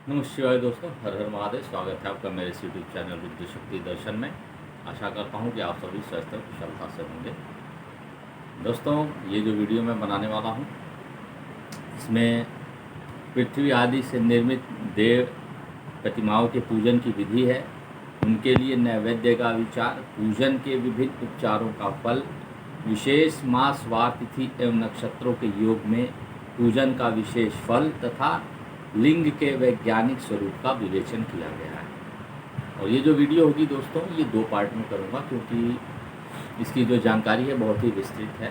नमस्कार दोस्तों, हर हर महादेव। स्वागत है आपका मेरे यूट्यूब चैनल बुद्धि शक्ति दर्शन में। आशा करता हूँ कि आप सभी स्वस्थ और कुशलता से होंगे। दोस्तों, ये जो वीडियो मैं बनाने वाला हूँ इसमें पृथ्वी आदि से निर्मित देव प्रतिमाओं के पूजन की विधि है, उनके लिए नैवेद्य का विचार, पूजन के विभिन्न उपचारों का फल, विशेष मास वार तिथि एवं नक्षत्रों के योग में पूजन का विशेष फल तथा लिंग के वैज्ञानिक स्वरूप का विवेचन किया गया है। और ये जो वीडियो होगी दोस्तों, ये 2 पार्ट में करूँगा क्योंकि इसकी जो जानकारी है बहुत ही विस्तृत है।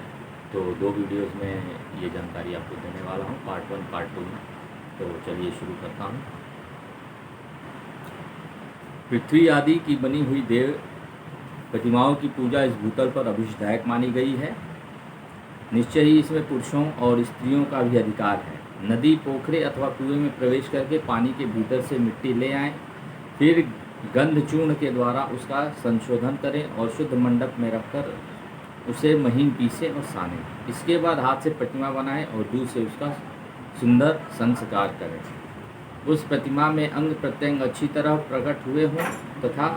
तो 2 वीडियोस में ये जानकारी आपको देने वाला हूँ, पार्ट 1 पार्ट 2 में। तो चलिए शुरू करता हूँ। पृथ्वी आदि की बनी हुई देव प्रतिमाओं की पूजा इस भूतल पर अभिष्टदायक मानी गई है। निश्चय ही इसमें पुरुषों और स्त्रियों का भी अधिकार है। नदी, पोखरे अथवा कुएं में प्रवेश करके पानी के भीतर से मिट्टी ले आएं, फिर गंध चूर्ण के द्वारा उसका संशोधन करें और शुद्ध मंडप में रखकर उसे महीन पीसें और सानें। इसके बाद हाथ से प्रतिमा बनाएं और दूध से उसका सुंदर संस्कार करें। उस प्रतिमा में अंग प्रत्यंग अच्छी तरह प्रकट हुए हों तथा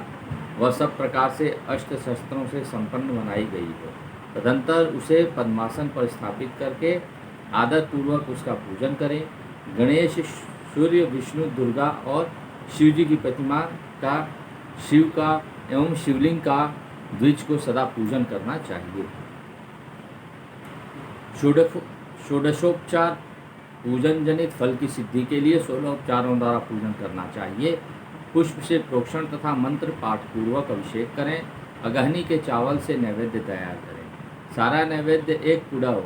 वह सब प्रकार से अष्ट शस्त्रों से संपन्न बनाई गई हो। तदंतर उसे पद्मासन पर स्थापित करके आदर पूर्वक उसका पूजन करें। गणेश, सूर्य, विष्णु, दुर्गा और शिव जी की प्रतिमा का, शिव का एवं शिवलिंग का द्विज को सदा पूजन करना चाहिए। षोडशोपचार पूजन जनित फल की सिद्धि के लिए 16 उपचारों द्वारा पूजन करना चाहिए। पुष्प से प्रोक्षण तथा मंत्र पाठ पूर्वक अभिषेक करें। अगहनी के चावल से नैवेद्य तैयार करें। सारा नैवेद्य एक कुड़व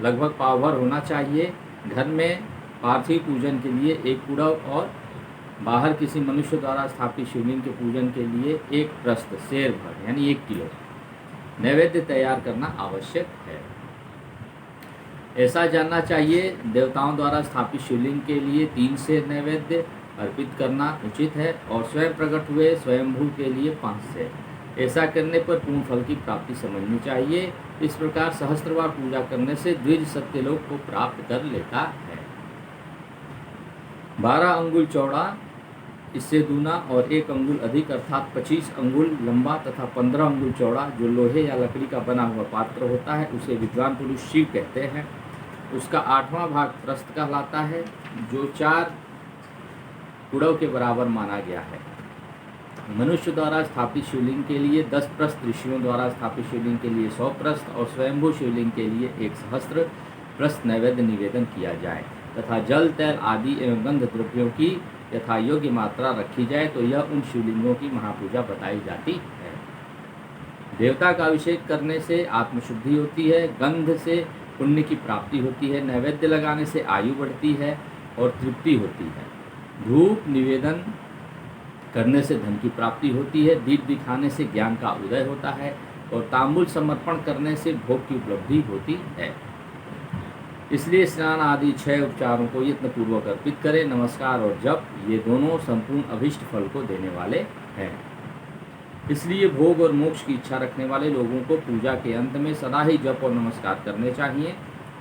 लगभग पाव भर होना चाहिए। घर में पार्थिव पूजन के लिए एक कुड़व और बाहर किसी मनुष्य द्वारा स्थापित शिवलिंग के पूजन के लिए एक प्रस्थ सेर भर यानी 1 किलो नैवेद्य तैयार करना आवश्यक है। ऐसा जानना चाहिए, देवताओं द्वारा स्थापित शिवलिंग के लिए 3 सेर नैवेद्य अर्पित करना उचित है और स्वयं प्रकट हुए स्वयंभू के लिए 5 सेर। ऐसा करने पर पूर्ण फल की प्राप्ति समझनी चाहिए। इस प्रकार सहस्त्रबार पूजा करने से द्विज सत्यलोक को प्राप्त कर लेता है। 12 अंगुल चौड़ा, इससे दूना और 1 अंगुल अधिक अर्थात 25 अंगुल लंबा तथा 15 अंगुल चौड़ा जो लोहे या लकड़ी का बना हुआ पात्र होता है उसे विद्वान पुरुष शिव कहते हैं। उसका 8वां भाग प्रस्थ कहलाता है जो 4 कुड़व के बराबर माना गया है। मनुष्य द्वारा स्थापित शिवलिंग के लिए 10 प्रस्थ, ऋषियों द्वारा स्थापित शिवलिंग के लिए 100 प्रस्थ और स्वयंभू शिवलिंग के लिए 1 सहस्त्र प्रस्थ नैवेद्य निवेदन किया जाए तथा जल, तैल आदि एवं गंध द्रव्यों की यथा योग्य मात्रा रखी जाए तो यह उन शिवलिंगों की महापूजा बताई जाती है। देवता का अभिषेक करने से आत्मशुद्धि होती है, गंध से पुण्य की प्राप्ति होती है, नैवेद्य लगाने से आयु बढ़ती है और तृप्ति होती है, धूप निवेदन करने से धन की प्राप्ति होती है, दीप दिखाने से ज्ञान का उदय होता है और तांबुल समर्पण करने से भोग की उपलब्धि होती है। इसलिए स्नान आदि 6 उपचारों को यत्नपूर्वक अर्पित करें। नमस्कार और जप ये दोनों संपूर्ण अभिष्ट फल को देने वाले हैं। इसलिए भोग और मोक्ष की इच्छा रखने वाले लोगों को पूजा के अंत में सदा ही जप और नमस्कार करने चाहिए।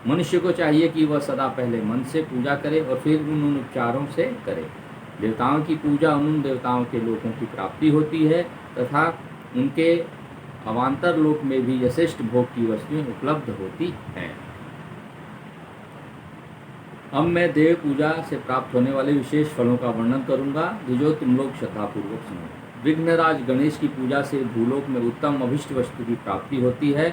मनुष्य को चाहिए कि वह सदा पहले मन से पूजा करे और फिर उन उपचारों से करे। देवताओं की पूजा उन देवताओं के लोगों की प्राप्ति होती है तथा उनके अवान्तर लोक में भी यथेष्ट भोग की वस्तुएं उपलब्ध होती हैं। अब मैं देव पूजा से प्राप्त होने वाले विशेष फलों का वर्णन करूंगा जो तुम लोग श्रद्धापूर्वक सुनो। विघ्नराज गणेश की पूजा से भूलोक में उत्तम अभिष्ट वस्तु की प्राप्ति होती है।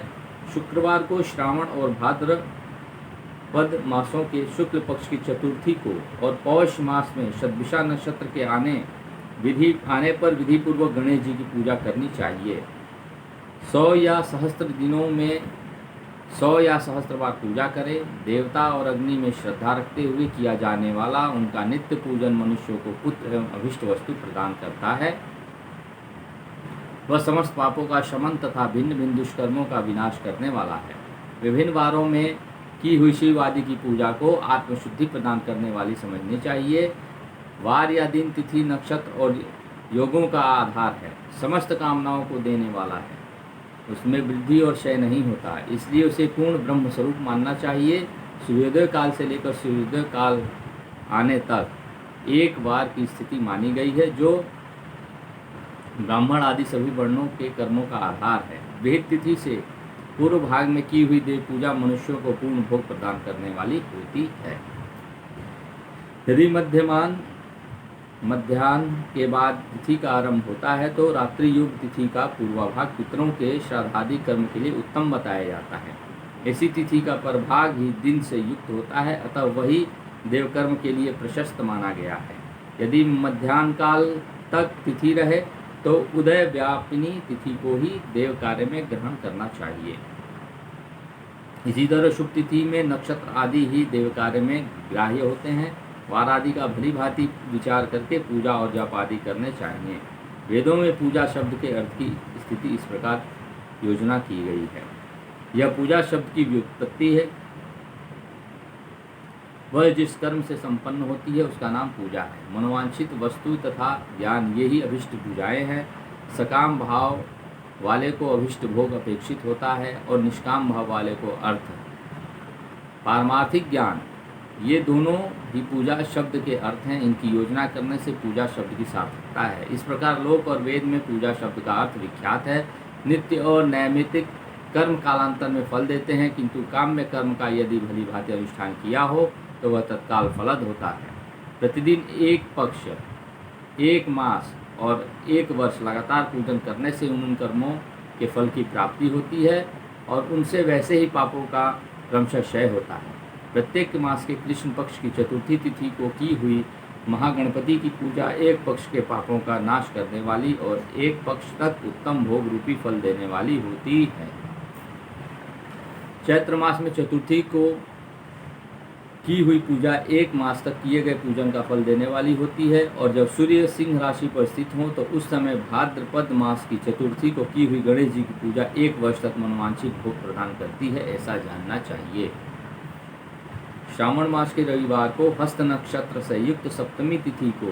शुक्रवार को श्रावण और भाद्रपद मासों के शुक्ल पक्ष की चतुर्थी को और पौष मास में शतभिषा नक्षत्र के आने पर विधि पूर्वक गणेश जी की पूजा करनी चाहिए। 100 या सहस्त्र दिनों में 100 या सहस्त्र बार पूजा करें। देवता और अग्नि में श्रद्धा रखते हुए किया जाने वाला उनका नित्य पूजन मनुष्यों को पुत्र एवं अभिष्ट वस्तु प्रदान करता है। वह समस्त पापों का शमन तथा भिन्न भिन्न दुष्कर्मों का विनाश करने वाला है। विभिन्न वारों में की हुई शिव आदि की पूजा को आत्मशुद्धि प्रदान करने वाली समझनी चाहिए। वार या दिन, तिथि, नक्षत्र और योगों का आधार है। समस्त कामनाओं को देने वाला है। उसमें वृद्धि और क्षय नहीं होता, इसलिए उसे पूर्ण ब्रह्म स्वरूप मानना चाहिए। सूर्योदय काल से लेकर सूर्योदय काल आने तक एक बार की स्थिति मानी गई है, जो ब्राह्मण आदि सभी वर्णों के कर्मों का आधार है। वेद तिथि से पूर्व भाग में की हुई देव पूजा मनुष्यों को पूर्ण भोग प्रदान करने वाली होती है। यदि मध्याह्न के बाद तिथि का आरंभ होता है तो रात्रि युग तिथि का पूर्वाभाग पितरों के श्राद्धादि कर्म के लिए उत्तम बताया जाता है। ऐसी तिथि का परभाग ही दिन से युक्त होता है, अतः वही देवकर्म के लिए प्रशस्त माना गया है। यदि मध्याह्न काल तक तिथि रहे तो उदय व्यापिनी तिथि को ही देव कार्य में ग्रहण करना चाहिए। इसी तरह शुभ तिथि में नक्षत्र आदि ही देव कार्य में ग्राह्य होते हैं। वार आदि का भली भांति विचार करके पूजा और जप आदि करने चाहिए। वेदों में पूजा शब्द के अर्थ की स्थिति इस प्रकार योजना की गई है। यह पूजा शब्द की व्युत्पत्ति है। वह जिस कर्म से संपन्न होती है उसका नाम पूजा है। मनोवांछित वस्तु तथा ज्ञान ये ही अभिष्ट पूजाएं हैं। सकाम भाव वाले को अभिष्ट भोग अपेक्षित होता है और निष्काम भाव वाले को अर्थ। पारमार्थिक ज्ञान ये दोनों ही पूजा शब्द के अर्थ हैं। इनकी योजना करने से पूजा शब्द की सार्थकता है। इस प्रकार लोक और वेद में पूजा शब्द का अर्थ विख्यात है। नित्य और नैमित्तिक कर्म कालांतर में फल देते हैं, किंतु काम्य कर्म का यदि भली भांति अनुष्ठान किया हो तो वह तत्काल फलद होता है। प्रतिदिन एक पक्ष, एक मास और एक वर्ष लगातार पूजन करने से उन कर्मों के फल की प्राप्ति होती है और उनसे वैसे ही पापों का क्रमशः क्षय होता है। प्रत्येक मास के कृष्ण पक्ष की चतुर्थी तिथि को की हुई महागणपति की पूजा एक पक्ष के पापों का नाश करने वाली और एक पक्ष तक उत्तम भोग रूपी फल देने वाली होती है। चैत्र मास में चतुर्थी को की हुई पूजा एक मास तक किए गए पूजन का फल देने वाली होती है और जब सूर्य सिंह राशि पर स्थित हो तो उस समय भाद्रपद मास की चतुर्थी को की हुई गणेश जी की पूजा एक वर्ष तक मनोवांछित भोग प्रदान करती है, ऐसा जानना चाहिए। श्रावण मास के रविवार को हस्त नक्षत्र से युक्त सप्तमी तिथि को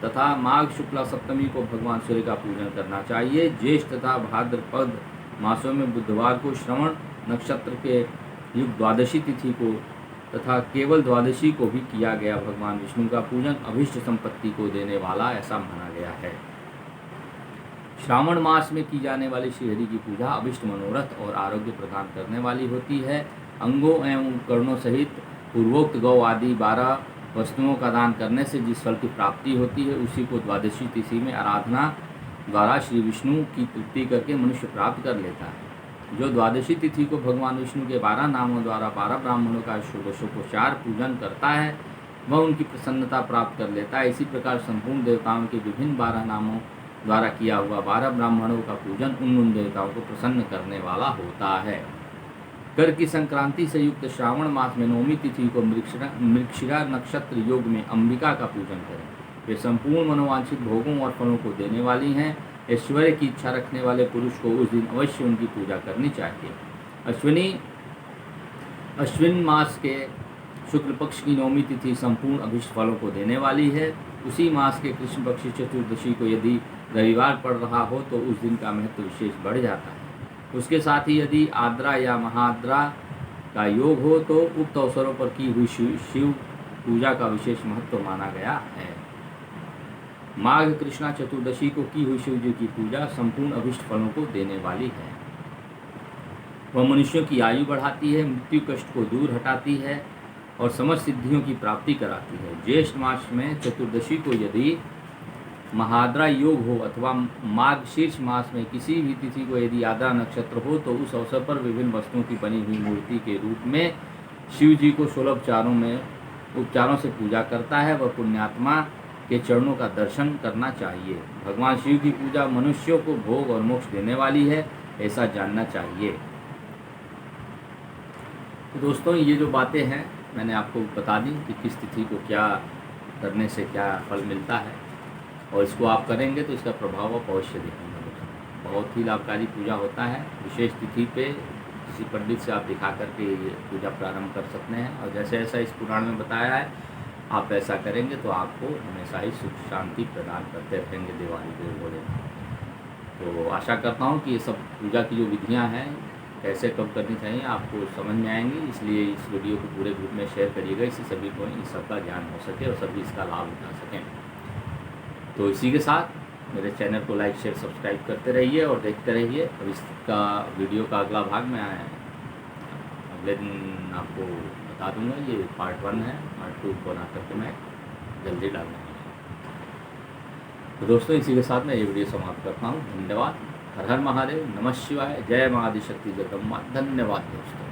तथा माघ शुक्ला सप्तमी को भगवान सूर्य का पूजन करना चाहिए। ज्येष्ठ तथा भाद्रपद मासों में बुधवार को श्रवण नक्षत्र के युक्त द्वादशी तिथि को तथा केवल द्वादशी को भी किया गया भगवान विष्णु का पूजन अभिष्ट संपत्ति को देने वाला ऐसा माना गया है। श्रावण मास में की जाने वाली श्रीहरि की पूजा अभिष्ट मनोरथ और आरोग्य प्रदान करने वाली होती है। अंगों एवं उपकरणों सहित पूर्वोक्त गौ आदि 12 वस्तुओं का दान करने से जिस फल की प्राप्ति होती है उसी को द्वादशी तिथि में आराधना द्वारा श्री विष्णु की तृप्ति करके मनुष्य प्राप्त कर लेता है। जो द्वादशी तिथि को भगवान विष्णु के 12 नामों द्वारा 12 ब्राह्मणों का षोडशोपचार पूजन करता है वह उनकी प्रसन्नता प्राप्त कर लेता है। इसी प्रकार संपूर्ण देवताओं के विभिन्न 12 नामों द्वारा किया हुआ 12 ब्राह्मणों का पूजन उन देवताओं को प्रसन्न करने वाला होता है। कर की संक्रांति से युक्त श्रावण मास में नवमी तिथि को मृगशिरा नक्षत्र योग में अंबिका का पूजन करें। वे संपूर्ण मनोवांछित भोगों और फलों को देने वाली हैं। ऐश्वर्य की इच्छा रखने वाले पुरुष को उस दिन अवश्य उनकी पूजा करनी चाहिए। अश्विन मास के शुक्ल पक्ष की नवमी तिथि संपूर्ण अभिष्ट फलों को देने वाली है। उसी मास के कृष्ण पक्ष चतुर्दशी को यदि रविवार पड़ रहा हो तो उस दिन का महत्व विशेष बढ़ जाता है। उसके साथ ही यदि आद्रा या महाद्रा का योग हो तो उक्त अवसरों पर की हुई शिव पूजा का विशेष महत्व माना गया है। माघ कृष्णा चतुर्दशी को की हुई शिव जी की पूजा संपूर्ण अभिष्ट फलों को देने वाली है। वह मनुष्यों की आयु बढ़ाती है, मृत्यु कष्ट को दूर हटाती है और समस्त सिद्धियों की प्राप्ति कराती है। ज्येष्ठ मास में चतुर्दशी को यदि महाद्रा योग हो अथवा माघ शीर्ष मास में किसी भी तिथि को यदि आद्रा नक्षत्र हो तो उस अवसर पर विभिन्न वस्तुओं की बनी हुई मूर्ति के रूप में शिव जी को 16 उपचारों से पूजा करता है। वह पुण्यात्मा के चरणों का दर्शन करना चाहिए। भगवान शिव की पूजा मनुष्यों को भोग और मोक्ष देने वाली है, ऐसा जानना चाहिए। तो दोस्तों ये जो बातें हैं मैंने आपको बता दी कि किस तिथि को क्या करने से क्या फल मिलता है और इसको आप करेंगे तो इसका प्रभाव आप अवश्य देखेंगे। बहुत ही लाभकारी पूजा होता है। विशेष तिथि पे किसी पंडित से आप दिखा करके ये पूजा प्रारंभ कर सकते हैं और जैसे ऐसा इस पुराण में बताया है आप ऐसा करेंगे तो आपको हमेशा ही सुख शांति प्रदान करते रहेंगे दिवाली के भोले। तो आशा करता हूँ कि ये सब पूजा की जो विधियाँ हैं कैसे कब करनी चाहिए आपको समझ में आएंगी, इसलिए इस वीडियो को पूरे ग्रुप में शेयर करिएगा, इससे सभी को इस सबका ज्ञान हो सके और सभी इसका लाभ उठा सकें। तो इसी के साथ मेरे चैनल को लाइक शेयर सब्सक्राइब करते रहिए और देखते रहिए। अब इसका वीडियो का अगला भाग मैं अगले दिन आपको बता दूंगा। ये पार्ट 1 है, पार्ट 2 बना करके मैं जल्दी डालने वाला हूँ। तो दोस्तों इसी के साथ मैं ये वीडियो समाप्त करता हूँ। धन्यवाद। हर हर महादेव, नमः शिवाय, जय माँ आदिशक्ति जगदम्बा। धन्यवाद दोस्तों।